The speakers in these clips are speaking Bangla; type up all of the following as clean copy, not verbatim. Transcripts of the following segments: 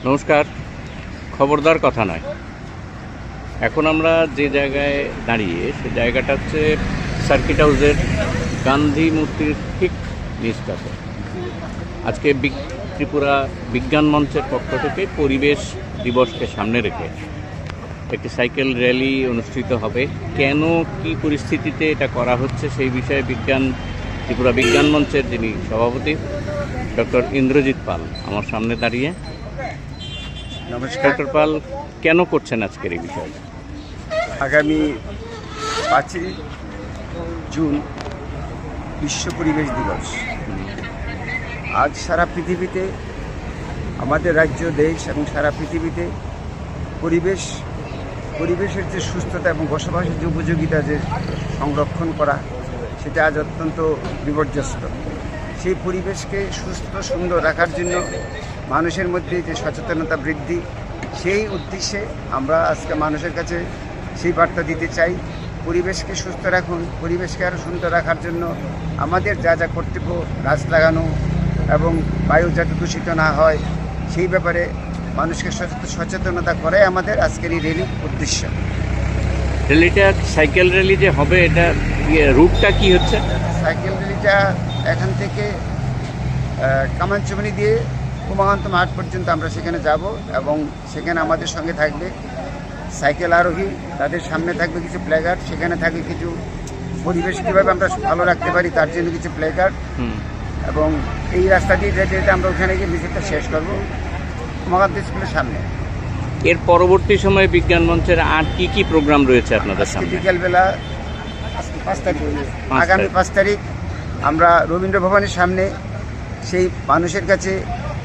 নমস্কার। খবরদার কথা নয়, এখন আমরা যে জায়গায় দাঁড়িয়ে সে জায়গাটা হচ্ছে সার্কিট হাউসের গান্ধী মূর্তির ঠিক নিচটাতে। আজকে ত্রিপুরা বিজ্ঞান মঞ্চের পক্ষ থেকে পরিবেশ দিবসকে সামনে রেখে একটি সাইকেল র্যালি অনুষ্ঠিত হবে। কেন, কি পরিস্থিতিতে এটা করা হচ্ছে সেই বিষয়ে ত্রিপুরা বিজ্ঞান মঞ্চের যিনি সভাপতি ডক্টর ইন্দ্রজিৎ পাল আমার সামনে দাঁড়িয়ে। নমস্কার ডক্টর পাল, কেন করছেন আজকের এই বিষয়টা? আগামী 5ই জুন বিশ্ব পরিবেশ দিবস। আজ সারা পৃথিবীতে, আমাদের রাজ্য, দেশ এবং সারা পৃথিবীতে পরিবেশের যে সুস্থতা এবং বসবাসের যে উপযোগিতা, যে সংরক্ষণ করা, সেটা আজ অত্যন্ত বিপর্যস্ত। সেই পরিবেশকে সুস্থ সুন্দর রাখার জন্য মানুষের মধ্যে যে সচেতনতা বৃদ্ধি, সেই উদ্দেশ্যে আমরা আজকে মানুষের কাছে সেই বার্তা দিতে চাই। পরিবেশকে সুস্থ রাখুন, পরিবেশকে আরও সুন্দর রাখার জন্য আমাদের যা যা কর্তব্য, গাছ লাগানো এবং বায়ু যাতে দূষিত না হয়, সেই ব্যাপারে মানুষকে সচেতনতা করাই আমাদের আজকের এই র্যালির উদ্দেশ্য। র্যালিটা সাইকেল র্যালি যে হবে, এটা রুটটা কি হচ্ছে? সাইকেল র্যালিটা এখান থেকে কামানচুমানি দিয়ে উমাকান্ত মাঠ পর্যন্ত আমরা সেখানে যাব এবং সেখানে আমাদের সঙ্গে থাকবে সাইকেল আরোহী, তাদের সামনে থাকবে কিছু প্লেকার্ড, সেখানে থাকবে কিছু পরিবেশ কীভাবে আমরা ভালো রাখতে পারি তার জন্য কিছু প্লেকার্ড, এবং এই রাস্তা দিয়ে যেতে যেতে আমরা ওখানে গিয়ে ভিজিটটা শেষ করবো উমাকান্ত স্কুলের সামনে। এর পরবর্তী সময়ে বিজ্ঞান মঞ্চের আর কি কি প্রোগ্রাম রয়েছে আপনাদের সামনে? বিকেলবেলা 5 তারিখ, আগামী 5 তারিখ আমরা রবীন্দ্র ভবনের সামনে সেই মানুষের কাছে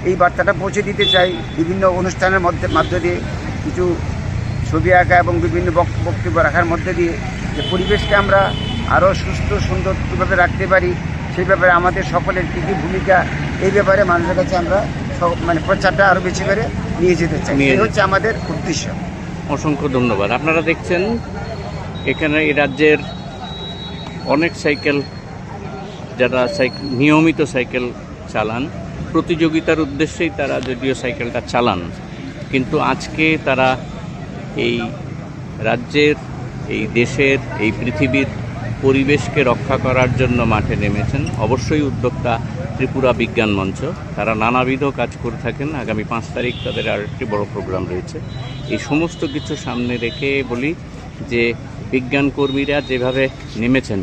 এই বার্তাটা পৌঁছে দিতে চাই। বিভিন্ন অনুষ্ঠানের মধ্য দিয়ে, কিছু ছবি আঁকা এবং বিভিন্ন বক্তব্য রাখার মধ্যে দিয়ে, যে পরিবেশকে আমরা আরও সুস্থ সুন্দর কীভাবে রাখতে পারি, সেই ব্যাপারে আমাদের সকলের কী কী ভূমিকা, এই ব্যাপারে মানুষের কাছে আমরা প্রচারটা আরও বেশি করে নিয়ে যেতে চাই। এই হচ্ছে আমাদের উদ্দেশ্য। অসংখ্য ধন্যবাদ। আপনারা দেখছেন এখানে এই রাজ্যের অনেক সাইকেল, যারা নিয়মিত সাইকেল চালান, প্রতিযোগিতার উদ্দেশ্যেই তারা যদিও সাইকেলটা চালান, কিন্তু আজকে তারা এই রাজ্যের, এই দেশের, এই পৃথিবীর পরিবেশকে রক্ষা করার জন্য মাঠে নেমেছেন। অবশ্যই উদ্যোক্তা ত্রিপুরা বিজ্ঞান মঞ্চ, তারা নানাবিধ কাজ করে থাকেন। আগামী 5 তারিখ তাদের আর একটি বড় প্রোগ্রাম রয়েছে। এই সমস্ত কিছু সামনে রেখে বলি যে বিজ্ঞান কর্মীরা যেভাবে নেমেছেন,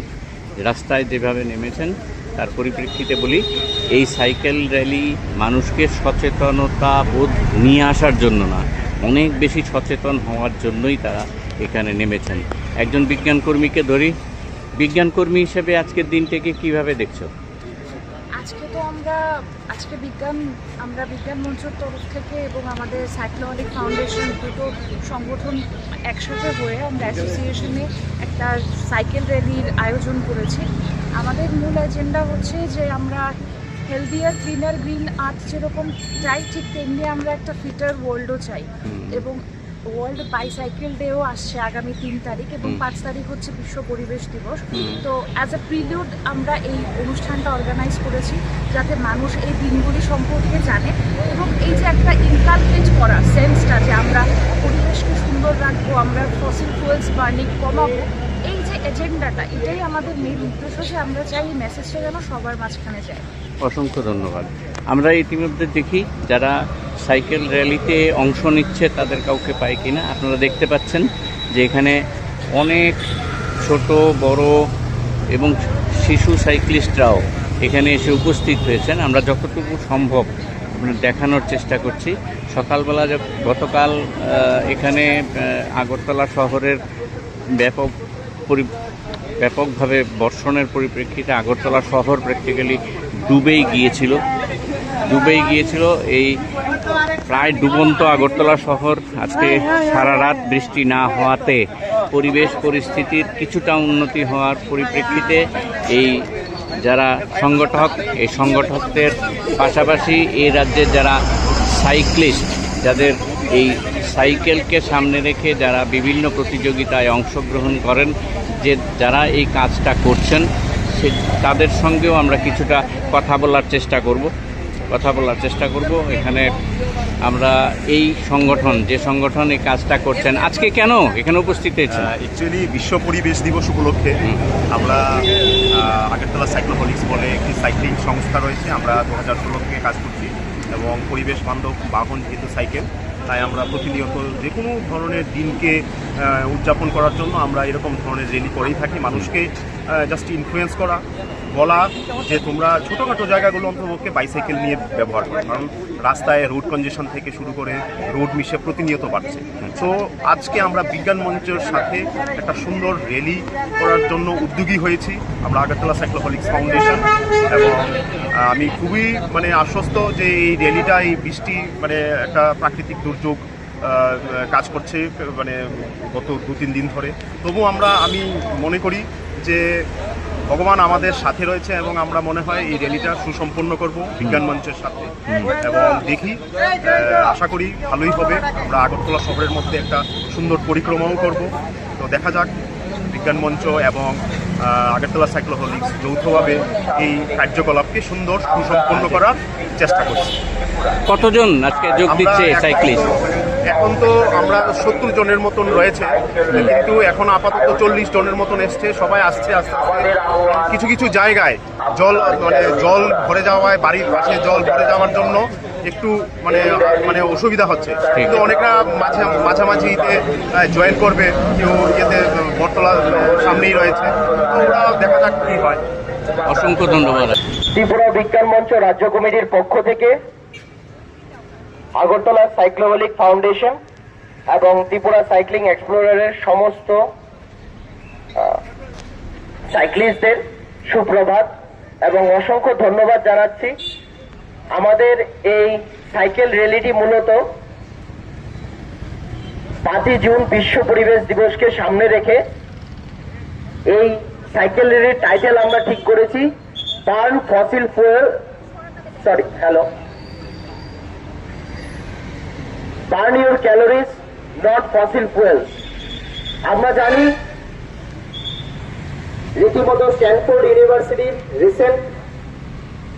রাস্তায় যেভাবে নেমেছেন, তার পরিপ্রেক্ষিতে বলি এই সাইকেল র্যালি মানুষকে সচেতনতা বোধ নিয়ে আসার জন্য না, অনেক বেশি সচেতন হওয়ার জন্যই তারা এখানে নেমেছেন। একজন বিজ্ঞান কর্মীকে ধরি, বিজ্ঞান কর্মী হিসেবে আজকের দিনটাকে কিভাবে দেখছো? আজকে আমরা বিজ্ঞান মঞ্চের তরফ থেকে এবং আমাদের সাইক্লোনিক ফাউন্ডেশন, দুটো সংগঠন একসাথে হয়ে আমরা অ্যাসোসিয়েশনে একটা সাইকেল র্যালির আয়োজন করেছি। আমাদের মূল এজেন্ডা হচ্ছে যে আমরা হেলদিয়ার, ক্লিনার, গ্রিন আর্থ যেরকম চাই, ঠিক তেমনি আমরা একটা ফিটার ওয়ার্ল্ডও চাই। এবং ওয়ার্ল্ড বাইসাইকেল ডেও আসছে আগামী 3 তারিখ এবং 5 তারিখ হচ্ছে বিশ্ব পরিবেশ দিবস। তো অ্যাজ এ প্রিলিউড আমরা এই অনুষ্ঠানটা অর্গানাইজ করেছি, যাতে মানুষ এই দিনগুলি সম্পর্কে জানে এবং এই যে একটা ইনকালকেট করা সেন্সটা যে আমরা পরিবেশকে সুন্দর রাখবো, আমরা ফসিল ফুয়েলস বার্নিং কমাবো, এই যে এজেন্ডাটা, এটাই আমাদের মেন উদ্দেশ্য, যে আমরা চাই এই মেসেজটা যেন সবার মাঝখানে যায়। অসংখ্য ধন্যবাদ। আমরা ইতিমধ্যে দেখি যারা সাইকেল র্যালিতে অংশ নিচ্ছে তাদের কাউকে পাই কিনা। আপনারা দেখতে পাচ্ছেন যে এখানে অনেক ছোট বড় এবং শিশু সাইক্লিস্টরাও এখানে এসে উপস্থিত হয়েছেন। আমরা যতটুকু সম্ভব দেখানোর চেষ্টা করছি। সকালবেলা গতকাল এখানে আগরতলা শহরের ব্যাপকভাবে বর্ষণের পরিপ্রেক্ষিতে আগরতলা শহর প্র্যাকটিক্যালি ডুবেই গিয়েছিল। এই প্রায় ডুবন্ত আগরতলা শহর আজকে সারা রাত বৃষ্টি না হওয়াতে পরিবেশ পরিস্থিতির কিছুটা উন্নতি হওয়ার পরিপ্রেক্ষিতে এই যারা এই সংগঠকদের পাশাপাশি এই রাজ্যের যারা সাইক্লিস্ট, যাদের এই সাইকেলকে সামনে রেখে যারা বিভিন্ন প্রতিযোগিতায় অংশগ্রহণ করেন, যারা এই কাজটা করছেন, তাদের সঙ্গেও আমরা কিছুটা কথা বলার চেষ্টা করব। কথা বলার চেষ্টা করব। এখানে আমরা এই সংগঠন, যে সংগঠন এই কাজটা করছেন, আজকে কেন এখানে উপস্থিত হয়েছেন? অ্যাকচুয়ালি বিশ্ব পরিবেশ দিবস উপলক্ষে আমরা আগরতলা সাইক্লোহলিক্স বলে একটি সাইক্লিং সংস্থা রয়েছে। আমরা 2016 থেকে কাজ করছি এবং পরিবেশ বান্ধব বাহন যেহেতু সাইকেল, তাই আমরা প্রতিনিয়ত যে কোনো ধরনের দিনকে উদযাপন করার জন্য আমরা এরকম ধরনের র্যালি করেই থাকি। মানুষকে জাস্ট ইনফ্লুয়েন্স করা, বলা যে তোমরা ছোটোখাটো জায়গাগুলো অন্তপক্ষে বাইসাইকেল নিয়ে ব্যবহার করো, কারণ রাস্তায় রোড কনজেশন থেকে শুরু করে রোড মিশে প্রতিনিয়ত বাড়ছে। তো আজকে আমরা বিজ্ঞান মঞ্চের সাথে একটা সুন্দর র্যালি করার জন্য উদ্যোগী হয়েছি আমরা আগরতলা সাইক্লোহলিক্স ফাউন্ডেশন, এবং আমি খুবই আশ্বস্ত যে এই র্যালিটা, এই বৃষ্টি একটা প্রাকৃতিক দুর্যোগ কাজ করছে গত 2-3 দিন ধরে, তবু আমি মনে করি যে ভগবান আমাদের সাথে রয়েছে এবং আমরা মনে হয় এই র্যালিটা সুসম্পন্ন করব বিজ্ঞান মঞ্চের সাথে, এবং দেখি আশা করি ভালোই হবে। আমরা আগরতলা শহরের মধ্যে একটা সুন্দর পরিক্রমাও করব। তো দেখা যাক, বিজ্ঞান মঞ্চ এবং আগরতলা সাইক্লোহলিক্স যৌথভাবে এই কার্যকলাপকে সুন্দর সুসম্পন্ন করার চেষ্টা করছি। কতজন আজকে যোগ দিচ্ছে সাইক্লিস্ট? এখন তো আমরা 70 জনের মতন রয়েছে, কিন্তু এখন আপাতত 40 জনের মতন এসছে। সবাই আসছে আস্তে আস্তে। কিছু কিছু জায়গায় জল ভরে যাওয়ায়, বাড়ির পাশে জল ভরে যাওয়ার জন্য একটু অসুবিধা হচ্ছে, কিন্তু অনেকটা মাঝামাঝিতে জয়েন করবে, কেউ ইয়েতে বটতলা সামনেই রয়েছে। তো ওরা দেখা যাক কী হয়। অসংখ্য ধন্যবাদ। ত্রিপুরা বিজ্ঞান মঞ্চ রাজ্য কমিটির পক্ষ থেকে আগরতলা সাইক্লোহলিক ফাউন্ডেশন এবং ত্রিপুরা সাইক্লিং এক্সপ্লোরারের সমস্ত সাইক্লিস্টদের সুপ্রভাত এবং অসংখ্য ধন্যবাদ জানাচ্ছি। আমাদের এই সাইকেল র্যালিটি মূলত 5 জুন বিশ্ব পরিবেশ দিবসকে সামনে রেখে এই সাইকেল র্যালির টাইটেল আমরা ঠিক করেছি burn fossil fuel burn your calories not fossil fuels. আমরা জানি রীতিমতো স্ট্যানফোর্ড ইউনিভার্সিটির রিসেন্ট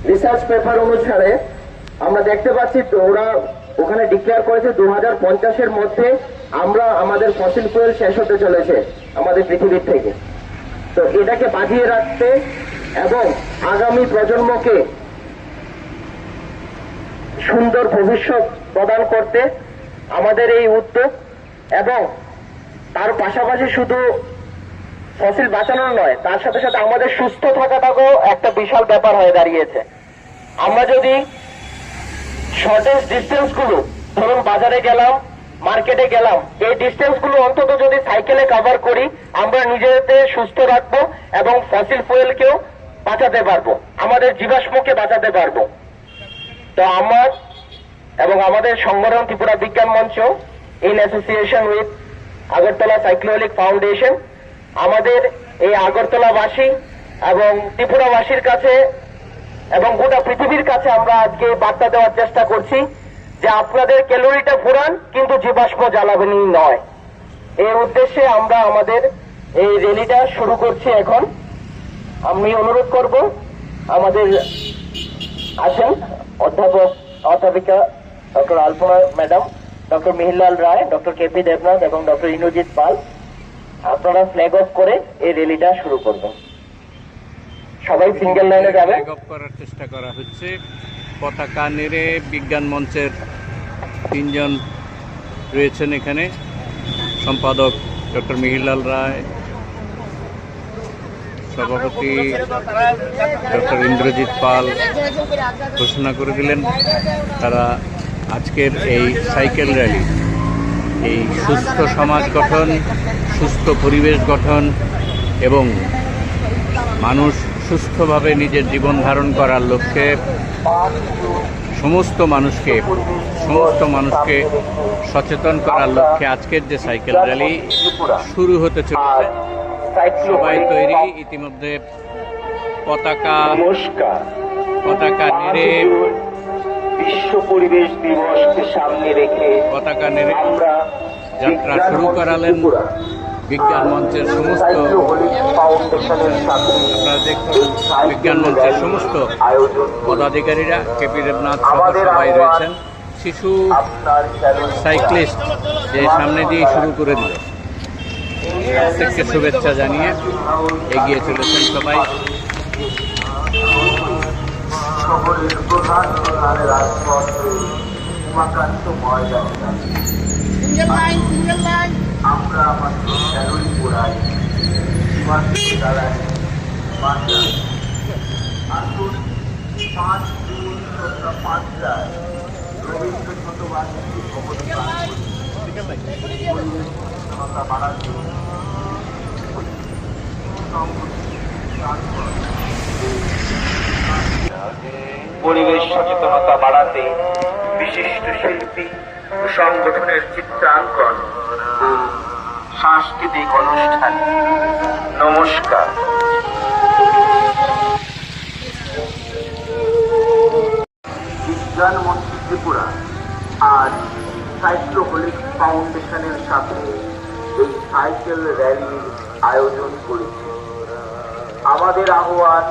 রিসার্চ পেপার অনুসারে আমরা দেখতে পাচ্ছি, তো ওরা ওখানে ডিক্লেয়ার করেছে 2050-এর মধ্যে আমরা আমাদের ফসিল ফুয়েল শেষ হতে চলেছে আমাদের পৃথিবীর থেকে। তো এটাকে বাঁচিয়ে রাখতে এবং আগামী প্রজন্মকে সুন্দর ভবিষ্যৎ প্রদান করতে আমাদের এই উদ্যোগ, এবং তার পাশাপাশি শুধু ফসিল বাঁচানোর নয়, তার সাথে সাথে আমাদের সুস্থ থাকাটাকেও একটা বিশাল ব্যাপার হয়ে দাঁড়িয়েছে। আমরা যদি শর্টেজ ডিস্টেন্স গুলো, ধরুন বাজারে গেলাম, মার্কেটে গেলাম, এই ডিস্টেন্স গুলো অন্তত যদি সাইকেলে কভার করি, আমরা নিজেদের সুস্থ রাখবো এবং ফসিল ফুয়েলকেও বাঁচাতে পারবো, আমাদের জীবাশ্মকে বাঁচাতে পারবো। তো আমার এবং আমাদের সংগঠন Tripura Bigyan Mancha in association with Agartala cycloholic foundation আমাদের এই আগরতলাবাসী এবং ত্রিপুরাবাসীর কাছে এবং গোটা পৃথিবীর কাছে আমরা আজকে বার্তা দেওয়ার চেষ্টা করছি যে আপনাদের ক্যালোরিটা ফুরান, কিন্তু জীবাশ্ম জ্বালাবেনই নয়। এই উদ্দেশ্যে আমরা আমাদের এই র্যালিটা শুরু করছি। এখন আমি অনুরোধ করব আমাদের আসেন অধ্যাপিকা ডক্টর আলপনা ম্যাডাম, ডক্টর মিহিরলাল রায়, ডক্টর কেপি দেবনাথ এবং ডক্টর ইন্দ্রজিৎ পাল, আপনারা ফ্ল্যাগ অফ করে এই র্যালিটা শুরু করবেন। সবাই সিঙ্গেল লাইনে যাবে। ফ্ল্যাগ অফ করার চেষ্টা করা হচ্ছে। পতাকা নেড়ে বিজ্ঞান মঞ্চের 3 জন রয়েছেন এখানে, সম্পাদক ডক্টর মিহিরলাল রায়, সভাপতি ডক্টর ইন্দ্রজিৎ পাল ঘোষণা করে দিলেন তারা আজকের এই সাইকেল র্যালি, এই সুস্থ সমাজ গঠন, সুস্থ পরিবেশ গঠন এবং মানুষ সুস্থভাবে নিজের জীবন ধারণ করার লক্ষ্যে সমস্ত মানুষকে সচেতন করার লক্ষ্যে আজকের যে সাইকেল র্যালি শুরু হতে চলেছে। সবাই তৈরি, ইতিমধ্যে পতাকা নেড়ে বিশ্ব পরিবেশ দিবসকে সামনে রেখে পতাকা নেড়ে যাত্রা শুরু করালেন বিজ্ঞান মঞ্চের সমস্ত ফাউন্ডেশনের সাথে আপনারা দেখুন বিজ্ঞান মঞ্চের সমস্ত আয়োজন পদাধিকারীরা কেপি দেবনাথ সহ আমাদের সবাই আহ্বান রয়েছেন। শিশু আপনার চ্যালেঞ্জ সাইক্লিস্ট যে সামনে দিয়ে শুরু করে দিল, প্রত্যেককে শুভেচ্ছা জানিয়ে এগিয়ে চলেছেন সবাই। শহরের প্রধান প্রধান রাজপথে উমাকান্ত ময়দানে আমরা আমাদের ক্যালোরি পোড়াই সীমান্ত দ্বারায় আসুন 5 জুন 5টায় রবীন্দ্র শতবার্ষিকী অবস্থান বাড়াতে পরিবেশ সচেতনতা বাড়াতে বিশিষ্ট শিল্পী ও সংগঠনের চিত্রাঙ্কন ও সাংস্কৃতিক অনুষ্ঠান। নমস্কার। বিজ্ঞান মন্ত্রী ত্রিপুরা আজ সাইক্লোহলিক ফাউন্ডেশনের সাথে এই সাইকেল র্যালির আয়োজন করেছে। আমাদের আহ্বান,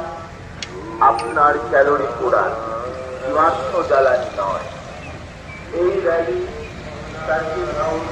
আপনার ক্যালোরি পোড়ান, জীবাশ্ম জ্বালানি নয়। এই র্যালি সার্কিট হাউস